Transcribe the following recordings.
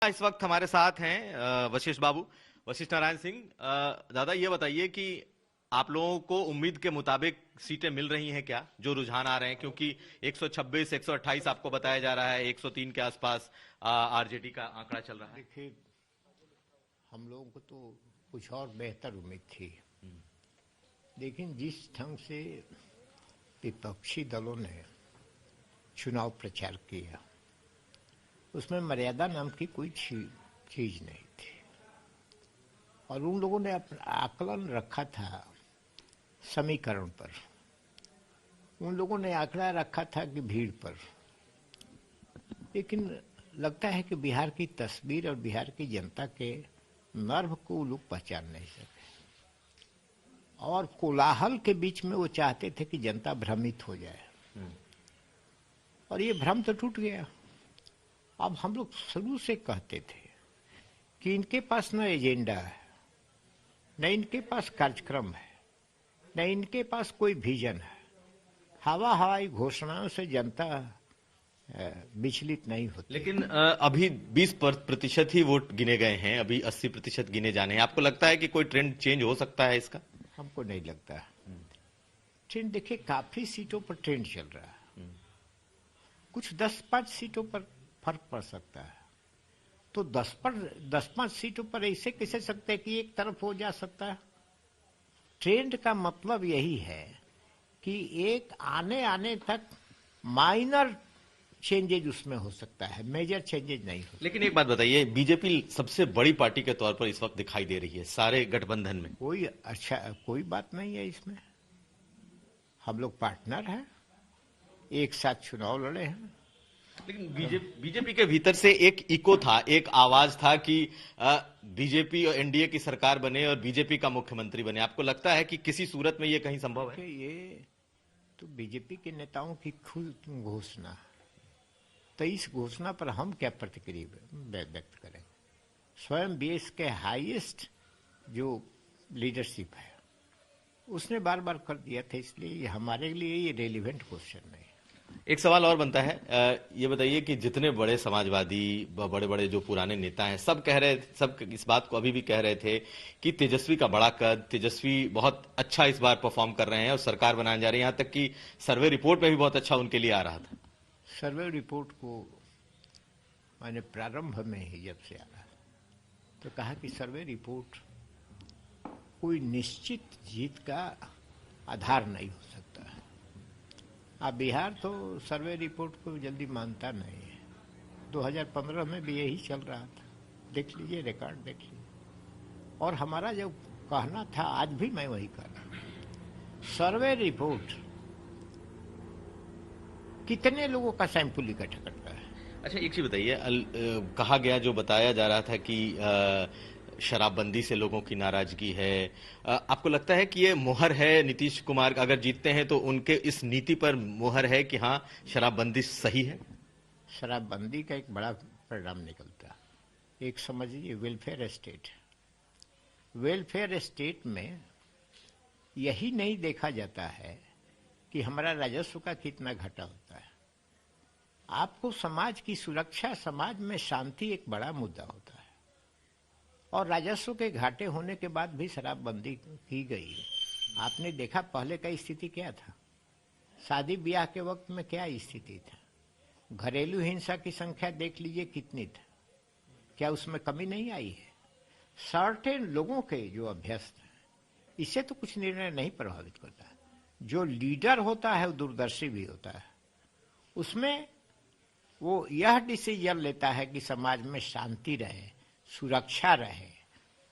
इस वक्त हमारे साथ हैं वशिष्ठ बाबू, वशिष्ठ नारायण सिंह। दादा ये बताइए कि आप लोगों को उम्मीद के मुताबिक सीटें मिल रही हैं क्या? जो रुझान आ रहे हैं, क्योंकि 126, 128 आपको बताया जा रहा है, 103 के आसपास आरजेडी का आंकड़ा चल रहा है। देखिए, हम लोगों को तो कुछ और बेहतर उम्मीद थी, लेकिन जिस ढंग से विपक्षी दलों ने चुनाव प्रचार किया उसमें मर्यादा नाम की कोई चीज नहीं थी। और उन लोगों ने अपना आकलन रखा था समीकरण पर, उन लोगों ने आंकड़ा रखा था कि भीड़ पर। लेकिन लगता है कि बिहार की तस्वीर और बिहार की जनता के नर्व को वो लोग पहचान नहीं सके, और कोलाहल के बीच में वो चाहते थे कि जनता भ्रमित हो जाए, और ये भ्रम तो टूट गया। अब हम लोग शुरू से कहते थे कि इनके पास न एजेंडा है, न इनके पास कार्यक्रम है, न इनके पास कोई विजन है। हवाई घोषणाओं से जनता विचलित नहीं होती। लेकिन अभी 20% ही वोट गिने गए हैं, अभी 80% गिने जाने हैं। आपको लगता है कि कोई ट्रेंड चेंज हो सकता है इसका? हमको नहीं लगता। ट्रेंड देखिए, काफी सीटों पर ट्रेंड चल रहा है, कुछ 10-5 सीटों पर फर्क पड़ सकता है। तो 10-5 सीटों पर ऐसे कैसे सकते हैं कि एक तरफ हो जा सकता है? ट्रेंड का मतलब यही है कि एक आने तक माइनर चेंजेज उसमें हो सकता है, मेजर चेंजेज नहीं हो। लेकिन एक बात बताइए, बीजेपी सबसे बड़ी पार्टी के तौर पर इस वक्त दिखाई दे रही है सारे गठबंधन में। कोई बात नहीं है इसमें। हम लोग पार्टनर हैं, एक साथ चुनाव लड़े हैं। लेकिन बीजेपी के भीतर से एक इको था, एक आवाज था कि बीजेपी और एनडीए की सरकार बने और बीजेपी का मुख्यमंत्री बने। आपको लगता है कि किसी सूरत में ये कहीं संभव है? ये तो बीजेपी के नेताओं की खुद घोषणा, तो इस घोषणा पर हम क्या प्रतिक्रिया व्यक्त करें? स्वयं देश के हाईएस्ट जो लीडरशिप है उसने बार बार कर दिया था, इसलिए हमारे लिए ये रेलिवेंट क्वेश्चन नहीं। एक सवाल और बनता है, ये बताइए कि जितने बड़े समाजवादी, बड़े बड़े जो पुराने नेता हैं, सब इस बात को अभी भी कह रहे थे कि तेजस्वी का बड़ा कद, तेजस्वी बहुत अच्छा इस बार परफॉर्म कर रहे हैं और सरकार बनाने जा रहे हैं। यहां तक कि सर्वे रिपोर्ट में भी बहुत अच्छा उनके लिए आ रहा था। सर्वे रिपोर्ट को मैंने प्रारंभ में ही जब से आया तो कहा कि सर्वे रिपोर्ट कोई निश्चित जीत का आधार नहीं हो सकता है। अब बिहार तो सर्वे रिपोर्ट को जल्दी मानता नहीं है। 2015 में भी यही चल रहा था, देख लीजिए, रिकॉर्ड देख लीजिए। और हमारा जो कहना था, आज भी मैं वही कह रहा हूं, सर्वे रिपोर्ट कितने लोगों का सैंपल इकट्ठा करता है? अच्छा, एक चीज बताइए, कहा गया, जो बताया जा रहा था कि शराबबंदी से लोगों की नाराजगी है, आपको लगता है कि ये मुहर है नीतीश कुमार, अगर जीतते हैं तो उनके इस नीति पर मुहर है कि हाँ शराबबंदी सही है? शराबबंदी का एक बड़ा परिणाम निकलता है। एक समझिए वेलफेयर स्टेट, वेलफेयर स्टेट में यही नहीं देखा जाता है कि हमारा राजस्व का कितना घाटा होता है। आपको समाज की सुरक्षा, समाज में शांति एक बड़ा मुद्दा होता है, और राजस्व के घाटे होने के बाद भी शराबबंदी की गई। आपने देखा पहले का स्थिति क्या था, शादी ब्याह के वक्त में क्या स्थिति था, घरेलू हिंसा की संख्या देख लीजिए कितनी था, क्या उसमें कमी नहीं आई है? सर्टेन लोगों के जो अभ्यस्त हैं, इससे तो कुछ निर्णय नहीं प्रभावित करता। जो लीडर होता है वो दूरदर्शी भी होता है, उसमें वो यह डिसीजन लेता है कि समाज में शांति रहे, सुरक्षा रहे,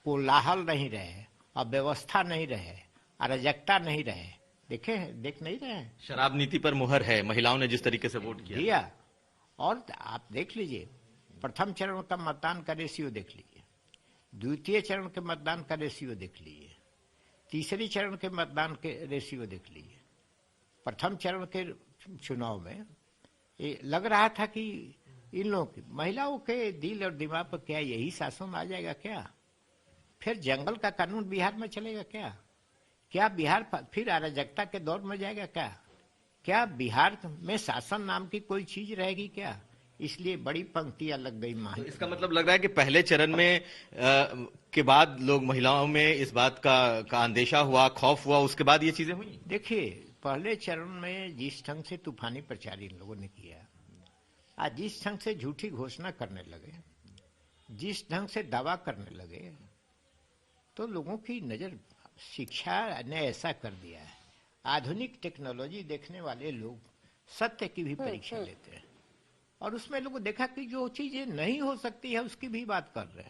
कोलाहल नहीं रहे, अव्यवस्था नहीं रहे, अराजकता नहीं रहे। देख नहीं रहे हैं? शराब नीति पर मुहर है, महिलाओं ने जिस तरीके से वोट किया। और आप देख लीजिए, प्रथम चरण का मतदान का रेशियो देख लीजिए, द्वितीय चरण के मतदान का रेशियो देख लीजिए, तीसरी चरण के मतदान के रेशियो देख लीजिए। प्रथम चरण के चुनाव में ये लग रहा था कि इन लोगों की, महिलाओं के दिल और दिमाग पर क्या यही शासन आ जाएगा क्या? फिर जंगल का कानून बिहार में चलेगा क्या? क्या बिहार फिर अराजकता के दौर में जाएगा क्या? क्या बिहार में शासन नाम की कोई चीज रहेगी क्या? इसलिए बड़ी पंक्तियां लग गई तो इसका मतलब लग रहा है कि पहले चरण में के बाद लोग महिलाओं में इस बात का अंदेशा हुआ, खौफ हुआ, उसके बाद ये चीजें हुई। देखिए, पहले चरण में जिस ढंग से तूफानी प्रचार इन लोगों ने किया, आज जिस ढंग से झूठी घोषणा करने लगे, जिस ढंग से दावा करने लगे, तो लोगों की नजर शिक्षा ने ऐसा कर दिया है। आधुनिक टेक्नोलॉजी देखने वाले लोग सत्य की भी परीक्षा लेते हैं, और उसमें लोगों देखा कि जो चीजें नहीं हो सकती है उसकी भी बात कर रहे हैं।